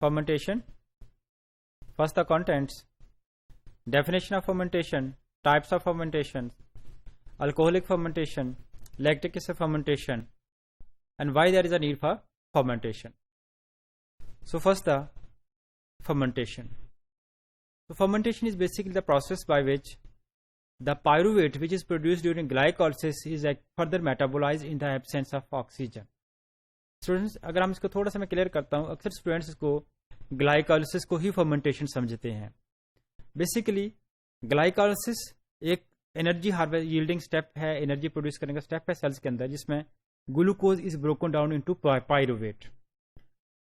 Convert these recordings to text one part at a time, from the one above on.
fermentation. First, the contents. Definition of fermentation, types of fermentation, alcoholic fermentation, lactic acid fermentation, and why there is a need for fermentation. So first, the fermentation. So fermentation is basically the process by which the pyruvate which is produced during glycolysis is further metabolized in the absence of oxygen. Students, اگر ہم اس کو تھوڑا سا میں clear کرتا ہوں, اکثر students اس کو گلائکالسس کو ہی فرمنٹیشن سمجھتے ہیں. بیسیکلی گلائکالسس ایک انرجی ییلڈنگ اسٹیپ ہے, انرجی پروڈیوس کرنے کا اسٹیپ ہے سیلس کے اندر, جس میں glucose is broken down into pyruvate.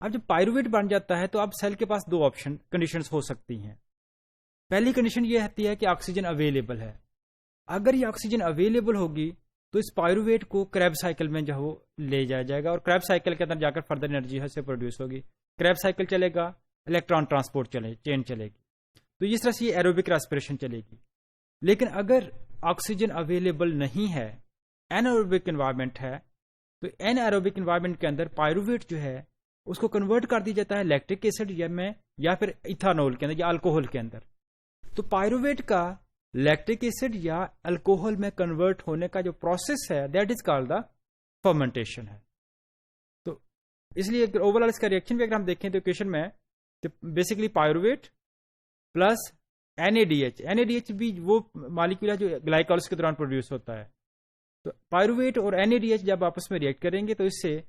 اب جب پائرویٹ بن جاتا ہے تو اب سیل کے پاس دو کنڈیشنز ہو سکتی ہیں. پہلی کنڈیشن یہ رہتی ہے کہ آکسیجن اویلیبل ہے. اگر یہ آکسیجن اویلیبل ہوگی تو اس پائرویٹ کو کریب سائیکل میں جو لے جایا جائے گا, اور کریب سائیکل کے اندر جا کر فردر انرجی سے پروڈیوس ہوگی. کریب سائیکل چلے گا, الیکٹران ٹرانسپورٹ چین چلے گی, تو اس طرح سے یہ ایروبک ریسپریشن چلے گی. لیکن اگر آکسیجن اویلیبل نہیں ہے, این ایروبک انوائرمنٹ ہے, تو این ایروبک انوائرمنٹ کے اندر پائرویٹ جو ہے اس کو کنورٹ کر دیا جاتا ہے لیکٹک ایسڈ میں یا پھر ایتھانول کے اندر یا الکوہل کے اندر. تو پائرویٹ کا لیکٹک ایسڈ یا الکوہل میں کنورٹ ہونے کا جو پروسیس ہے that is called the fermentation ہے. تو اس لیے اوور آل اس کا ریئیکشن بھی اگر ہم دیکھیں تو اکویشن میں بیسکلی پائرویٹ پلس NADH. NADH بھی وہ مالیکول ہے جو گلائکالس کے دوران پروڈیوس ہوتا ہے. تو پائرویٹ اور NADH جب آپس میں ریئیکٹ کریں گے تو اس سے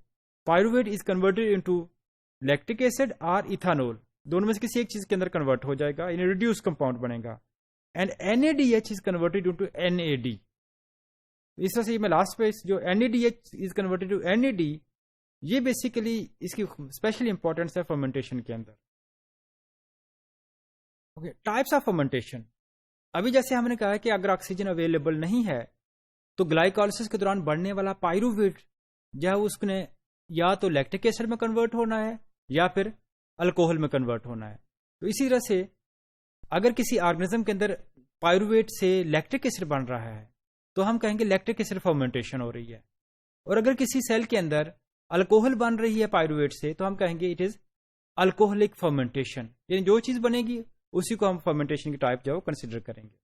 پائرویٹ is converted into lactic acid اور ایتھانول, دونوں میں سے کسی ایک چیز کے اندر کنورٹ ہو جائے گا, یعنی ریڈیوس کمپاؤنڈ بنے گا. And NADH is converted into NAD. اس طرح سے میں لاسٹ پہ جو NADH is converted to NAD, یہ بیسیکلی اس کی اسپیشل امپورٹینس ہے فرمنٹیشن کے اندر. Types of fermentation. ابھی جیسے ہم نے کہا کہ اگر آکسیجن اویلیبل نہیں ہے تو گلائکالسس کے دوران بڑھنے والا پائرویٹ جو ہے اس نے یا تو لیکٹک ایسڈ میں کنورٹ ہونا ہے یا پھر الکوہل میں کنورٹ ہونا ہے. تو اسی طرح سے اگر کسی آرگنزم کے اندر پائرویٹ سے لیکٹک ایسڈ بن رہا ہے تو ہم کہیں گے لیکٹک ایسڈ فرمنٹیشن ہو رہی ہے. اور اگر کسی سیل کے اندر الکوہل بن رہی ہے پائرویٹ سے تو ہم کہیں گے اٹ از الکوہلک فرمنٹیشن. یعنی جو چیز بنے گی اسی کو ہم فرمنٹیشن کی ٹائپ جو کنسیڈر کریں گے.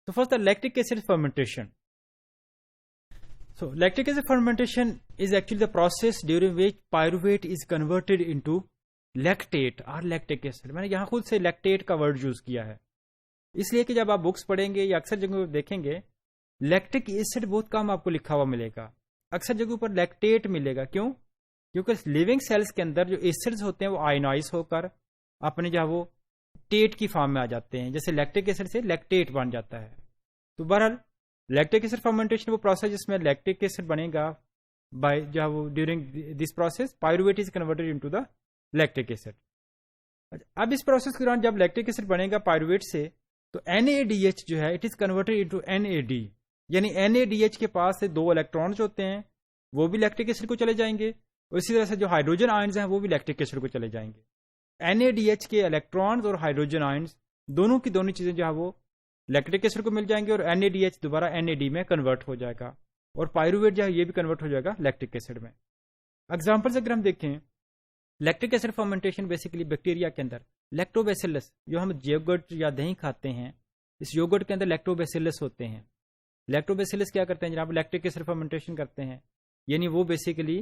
تو first lactic acid fermentation. So lactic acid fermentation is actually the process during which pyruvate is converted into lactate or lactic acid. میں نے یہاں خود سے لیکٹیٹ کا ورڈ یوز کیا ہے اس لیے کہ جب آپ بکس پڑھیں گے یا اکثر جگہوں پہ دیکھیں گے لیکٹک ایسڈ بہت کم آپ کو لکھا ہوا ملے گا, اکثر جگہوں پر لیکٹیٹ ملے گا. کیوں؟ کیونکہ لیونگ سیلس کے اندر جو ایسڈز ہوتے ہیں وہ آئنائز ہو کر اپنے جو وہ ٹیٹ کی فارم میں آ جاتے ہیں, جیسے لیکٹک ایسڈ سے لیکٹیٹ بن جاتا ہے. تو بہرحال لیکٹک ایسڈ فرمنٹیشن وہ پروسیس جس میں لیکٹک ایسڈ بنے گا بائی جو وہ during this process pyruvate is converted into the lactic acid. اب اس پروسیس کے دوران جب لیکٹک ایسڈ بنے گا پائرویٹ سے تو NADH جو ہے it is converted into NAD. یعنی NADH کے پاس سے دو الیکٹرانز ہوتے ہیں وہ بھی لیکٹک ایسڈ کو چلے جائیں گے, اور اسی طرح سے جو ہائیڈروجن آئنز ہیں وہ بھی لیکٹک ایسڈ کو چلے جائیں گے. NADH کے الیکٹرانز اور ہائیڈروجن آئنز دونوں کی دونوں چیزیں جو ہے وہ لیکٹک ایسڈ کو مل جائیں گے, اور NADH دوبارہ NAD میں کنورٹ ہو جائے گا, اور پائرویٹ جو ہے یہ بھی کنورٹ ہو جائے گا لیکٹک ایسڈ میں. ایگزامپلس اگر ہم دیکھیں lactic acid fermentation basically bacteria کے اندر لیکٹوبیسیلس, جو ہم یوگرٹ یا دہی کھاتے ہیں اس یوگرٹ کے اندر لیکٹوبیسیلس ہوتے ہیں. لیکٹوبیسیلس کیا کرتے ہیں جناب؟ لیکٹک ایسڈ فرمنٹیشن کرتے ہیں, یعنی وہ بیسیکلی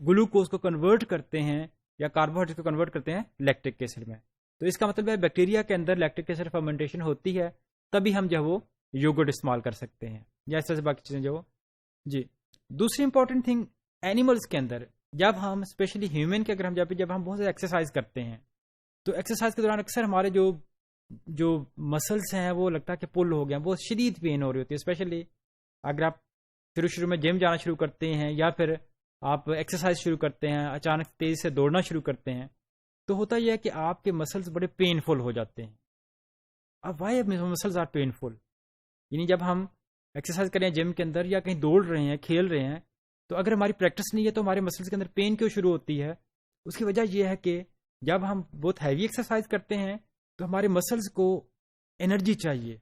گلوکوز کو کنورٹ کرتے ہیں یا کاربوہائیڈریٹ کو کنورٹ کرتے ہیں لیکٹک ایسڈ میں. تو اس کا مطلب ہے بیکٹیریا کے اندر لیکٹک ایسڈ فرمنٹیشن ہوتی ہے تبھی ہم جو وہ یوگرٹ استعمال کر سکتے ہیں, یا اس طرح سے باقی چیزیں جو جی. دوسری امپورٹنٹ تھنگ اینیملس کے اندر جب ہم اسپیشلی ہیومن کے اگر ہم جب ہم بہت زیادہ ایکسرسائز کرتے ہیں تو ایکسرسائز کے دوران اکثر ہمارے جو مسلس ہیں وہ لگتا ہے کہ پل ہو گئے ہیں, بہت شدید پین ہو رہی ہوتی ہے. اسپیشلی اگر آپ شروع میں جم جانا شروع کرتے ہیں یا پھر آپ ایکسرسائز شروع کرتے ہیں, اچانک تیزی سے دوڑنا شروع کرتے ہیں, تو ہوتا یہ ہے کہ آپ کے مسلس بڑے پینفل ہو جاتے ہیں. اب وائی مسلس آر پینفل, یعنی جب ہم ایکسرسائز کریں جم کے اندر یا کہیں دوڑ رہے ہیں کھیل رہے ہیں تو اگر ہماری پریکٹس نہیں ہے تو ہمارے مسلس کے اندر پین کیوں شروع ہوتی ہے؟ اس کی وجہ یہ ہے کہ جب ہم بہت ہیوی ایکسرسائز کرتے ہیں تو ہمارے مسلس کو انرجی چاہیے.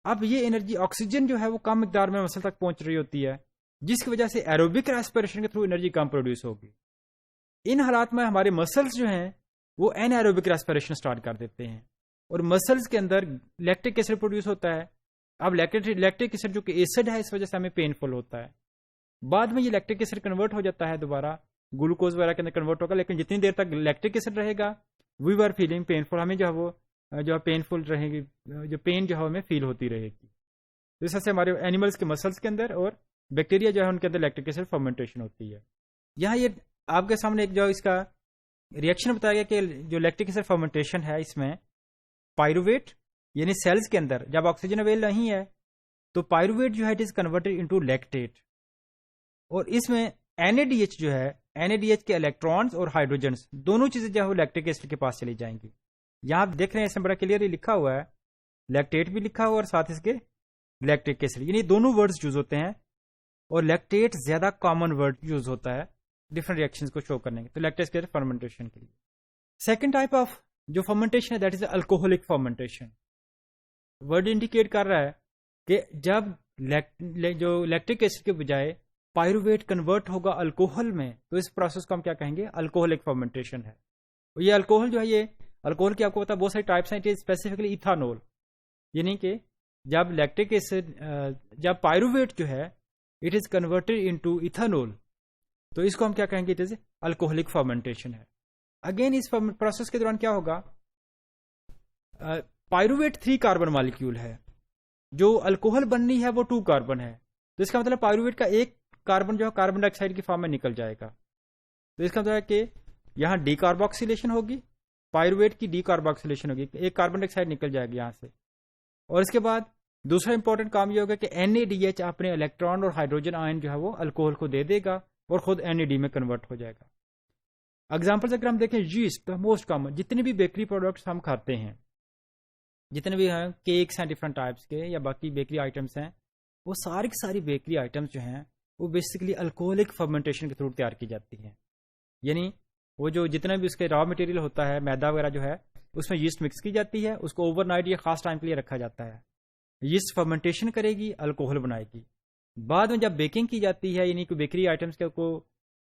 اب یہ انرجی آکسیجن جو ہے وہ کم مقدار میں مسل تک پہنچ رہی ہوتی ہے, جس کی وجہ سے ایروبک ریسپریشن کے تھرو انرجی کم پروڈیوس ہوگی. ان حالات میں ہمارے مسلس جو ہیں وہ این ایروبک ریسپریشن اسٹارٹ کر دیتے ہیں اور مسلس کے اندر لیکٹک ایسڈ پروڈیوس ہوتا ہے. اب لیکٹک ایسڈ جو کہ ایسڈ ہے اس وجہ سے ہمیں پینفل ہوتا ہے. بعد میں یہ لیکٹک ایسڈ کنورٹ ہو جاتا ہے دوبارہ گلوکوز وغیرہ کے اندر کنورٹ ہوگا, لیکن جتنی دیر تک لیکٹک ایسڈ رہے گا وی آر فیلنگ پینفل, ہمیں جو ہے وہ جو پینفل رہے گی, جو پین جو ہے ہمیں فیل ہوتی رہے گی. اس طرح سے ہمارے اینیملس کے مسلس کے اندر اور بیکٹیریا جو ہے ان کے اندر لیکٹک ایسڈ فرمنٹیشن ہوتی ہے. یہاں یہ آپ کے سامنے ایک جو اس کا ریئیکشن بتایا گیا کہ جو لیکٹک ایسڈ فرمنٹیشن ہے اس میں پائرویٹ یعنی سیلز کے اندر جب آکسیجن اویل نہیں ہے تو پائرویٹ جو ہے اٹ از کنورٹڈ انٹو لیکٹیٹ, اور اس میں این اے ڈی ایچ جو ہے این اے ڈی ایچ کے الیکٹرانس اور ہائیڈروجنس دونوں چیزیں جو ہے وہ لیکٹک ایسڈ کے پاس چلی جائیں گی. یہاں آپ دیکھ رہے ہیں اس میں بڑا کلیئرلی لکھا ہوا ہے لیکٹیٹ بھی لکھا ہوا اور ساتھ اس کے لیکٹک ایسڈ, یعنی دونوں ورڈز یوز ہوتے ہیں اور لیکٹیٹ زیادہ کامن ورڈ یوز ہوتا ہے ڈفرنٹ ریئیکشنز کو شو کرنے کے. تو لیکٹک ایسڈ فرمنٹیشن کے لیے سیکنڈ ٹائپ آف جو فرمنٹیشن ہے that is alcoholic fermentation. Word indicate کر رہا ہے کہ جب جو لیکٹک ایسڈ کے بجائے پائرویٹ کنورٹ ہوگا الکوہل میں تو اس پروسیس کو ہم کیا کہیں گے, الکوہولک فرمنٹیشن ہے. اور یہ الکوہل جو ہے یہ الکوہل کی آپ کو پتا بہت ساری ٹائپس ہیں, اسپیسیفکلی ایتھانول, یعنی کہ جب لیکٹک ایسڈ جب پائرویٹ جو ہے اٹ از کنورٹڈ انٹو ایتھانول تو اس کو ہم کیا کہیں گے, اٹ از الکوہولک فرمنٹیشن ہے. اگین اس پروسیس کے دوران کیا ہوگا, پائرویٹ 3 کاربن مالیکیول ہے, جو الکوہل بننی ہے وہ 2 کاربن ہے, تو اس کا مطلب پائرویٹ کا ایک کاربن جو ہے کاربن ڈائی آکسائڈ کی فارم میں نکل جائے گا. تو اس کا مطلب ہے کہ یہاں ڈی کاربوکسیلیشن ہوگی, پائرویٹ کی ڈی کاربوکسیلیشن ہوگی, ایک کاربن ڈائی آکسائڈ نکل جائے گی یہاں سے. اور اس کے بعد دوسرا امپورٹنٹ کام یہ ہوگا کہ این اے ڈی ایچ اپنے الیکٹران اور ہائیڈروجن آئن جو ہے وہ الکوہل کو دے دے گا اور خود این اے ڈی میں کنورٹ ہو جائے گا. اگزامپلس اگر ہم دیکھیں یسٹ موسٹ کامن, جتنے بھی بیکری پروڈکٹس ہم کھاتے ہیں, جتنے بھی ہیں کیکس ہیں ڈفرنٹ ٹائپس کے یا باقی بیکری آئٹمس ہیں, وہ ساری کی ساری بیکری آئٹمس جو ہیں وہ بیسکلی الکوہولک فرمنٹیشن کے تھرو تیار کی جاتی ہیں. یعنی وہ جو جتنا بھی اس کے را مٹیریل ہوتا ہے میدا وغیرہ جو ہے اس میں یسٹ مکس کی جاتی ہے, اس کو اوور نائٹ یا خاص ٹائم کے لیے رکھا جاتا ہے, یسٹ فرمنٹیشن کرے گی, الکوہل بنائے گی. بعد میں جب بیکنگ کی جاتی ہے یعنی کہ بیکری آئٹمس کو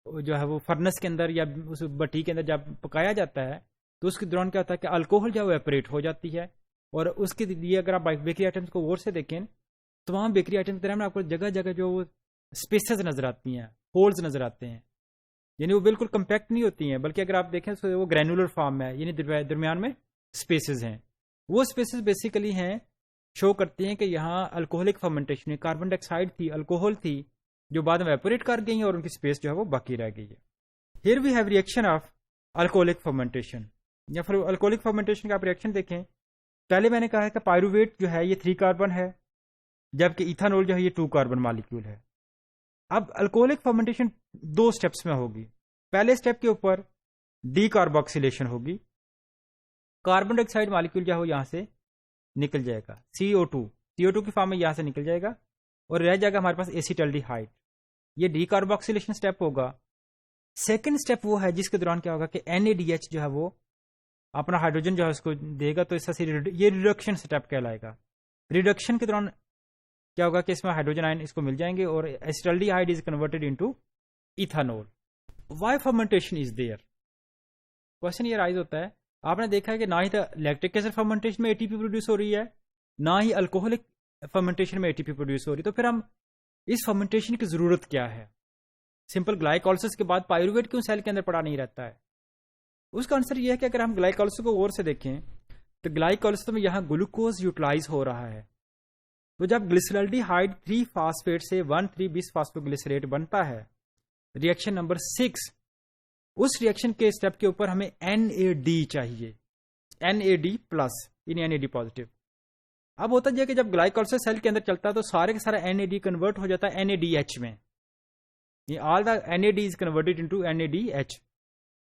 جو ہے وہ فرنس کے اندر یا اس بٹی کے اندر جب پکایا جاتا ہے تو اس کے دوران کیا ہوتا ہے کہ الکوہل جو ہے وہ ایپریٹ ہو جاتی ہے. اور اس کے لیے اگر آپ بیکری آئٹمس کو غور سے دیکھیں تو وہاں بیکری آئٹمس کے درمیان آپ کو جگہ جگہ جو وہ اسپیسز نظر آتی ہیں, ہولز نظر آتے ہیں, یعنی وہ بالکل کمپیکٹ نہیں ہوتی ہیں بلکہ اگر آپ دیکھیں تو وہ گرینولر فارم میں, یعنی درمیان میں اسپیسز ہیں. وہ اسپیسز بیسیکلی ہیں شو کرتے ہیں کہ یہاں الکوہولک فرمنٹیشن, کاربن ڈائی آکسائڈ تھی, الکوہل تھی, جو بعد میں ایپوریٹ کر گئی ہیں اور ان کی اسپیس جو ہے وہ باقی رہ گئی ہے. Here we have reaction of alcoholic fermentation. یا پھر الکوہولک فرمنٹیشن کا آپ ریئیکشن دیکھیں, پہلے میں نے کہا ہے کہ پائرویٹ جو ہے یہ 3 کاربن ہے جبکہ ایتھانول جو ہے یہ 2 کاربن مالیکیول ہے. اب الکوہولک فرمنٹیشن 2 سٹیپس میں ہوگی. پہلے سٹیپ کے اوپر ڈی کاربوکسیلیشن ہوگی, کاربن ڈائی آکسائڈ مالیکیول جو ہے وہ یہاں سے نکل جائے گا, CO2 کی فارم میں یہاں سے نکل جائے گا اور رہ جائے گا ہمارے پاس ایسیٹلڈیہائیڈ. یہ ڈی کاربوکسیلیشن سٹیپ ہوگا. سیکنڈ سٹیپ وہ ہے جس کے دوران کیا ہوگا کہ این اے ڈی ایچ جو ہے وہ اپنا ہائیڈروجن جو ہے اس کو دے گا, تو اس سے یہ ریڈکشن سٹیپ کہلائے گا. ریڈکشن کے دوران کیا ہوگا کہ اس میں ہائیڈروجن آئن اس کو مل جائیں گے اور acetaldehyde is converted into ethanol. Why fermentation is there, question یہ رائز ہوتا ہے. آپ نے دیکھا ہے کہ نہ ہی لیکٹک ایسڈ فرمنٹیشن میں اے ٹی پی پروڈیوس ہو رہی ہے, نہ ہی الکوہولک فرمنٹیشن میں اے ٹی پی پروڈیوس ہو رہی, تو پھر ہم اس فرمنٹیشن کی ضرورت کیا ہے؟ سمپل گلائکولسس کے بعد پائرویٹ کیوں سیل کے اندر پڑا نہیں رہتا ہے؟ اس کا آنسر یہ ہے کہ اگر ہم گلائکولسس کو غور سے دیکھیں تو گلائکولسس میں یہاں گلوکوز یوٹیلائز ہو رہا ہے. تو جب گلیسرالڈیہائیڈ 3 فاسفیٹ سے 1,3-bis فاسفوگلیسریٹ بنتا ہے, ریئیکشن نمبر 6, اس ریئیکشن کے سٹیپ کے اوپر ہمیں NAD چاہیے, NAD+, یعنی NAD پازیٹیو. اب ہوتا ہے کہ جب گلائکولسس سیل کے اندر چلتا ہے تو سارے کا سارا NAD کنورٹ ہو جاتا ہے NADH میں, آل دا NAD از کنورٹڈ انٹو NADH.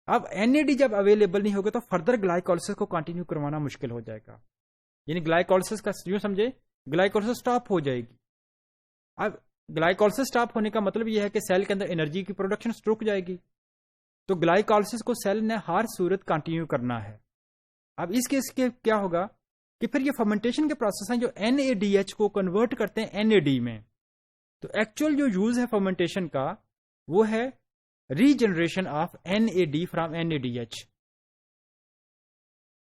اب NAD جب اویلیبل نہیں ہوگا تو فردر گلائکولسس کو کنٹینیو کروانا مشکل ہو جائے گا, یعنی گلائکولسس کا یوں سمجھے گلائکولسس سٹاپ ہو جائے گی. اب گلائکولسس سٹاپ ہونے کا مطلب یہ ہے کہ سیل کے اندر انرجی کی پروڈکشن رک جائے گی, تو گلائکولسس کو سیل نے ہر صورت کنٹینیو کرنا ہے. اب اس کیس کے کیا ہوگا کہ پھر یہ فرمنٹیشن کے پروسیس ہیں جو NADH کو کنورٹ کرتے ہیں NAD میں. تو ایکچوئل جو یوز ہے فرمنٹیشن کا وہ ہے regeneration of NAD from NADH.